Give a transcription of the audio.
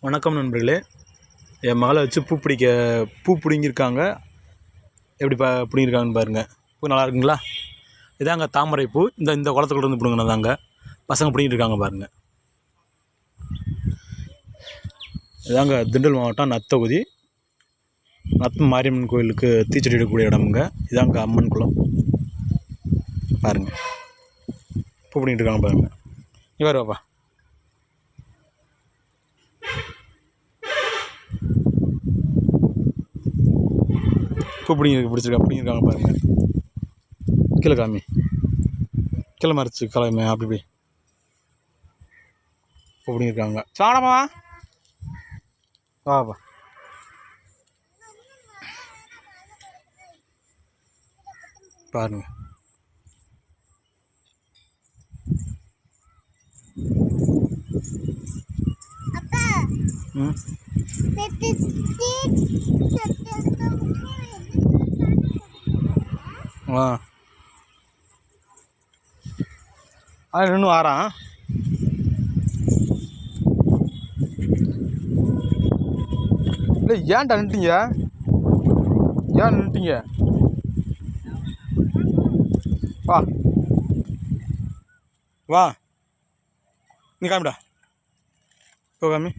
வணக்கம் நண்பர்களே. என் மகளை வச்சு பூ பிடுங்கியிருக்காங்க. எப்படி பிடுங்கியிருக்காங்கன்னு பாருங்கள். பூ நல்லா இருக்குங்களா? இதாங்க தாமரை பூ. இந்த குளத்துக்குள்ள இருந்து பிடுங்கினதாங்க. பசங்க பிடிங்கிட்டு இருக்காங்க பாருங்கள். இதாங்க திண்டுக்கல் மாவட்டம் நத்தகுதி மாரியம்மன் கோயிலுக்கு தீச்சட்டி எடுக்கக்கூடிய இடமுங்க. இதாங்க அம்மன் குளம் பாருங்கள். பூ பிடிங்கிட்டு இருக்காங்க பாருங்கள். நீ வருவாப்பா. பூ பிடிங்கிருக்காங்க பாருங்கள். கீழே காமி, கீழே மறைச்சி கிளம்பி அப்படி பூ பிடிங்கிருக்காங்க. சாணமா வாப்பா. பாருங்க. இன்னும் வாரான். இல்லை ஏன்டா நின்ட்டீங்க? ஏன் நின்ட்டீங்க? வா வா, நீ காமிடா. காமி.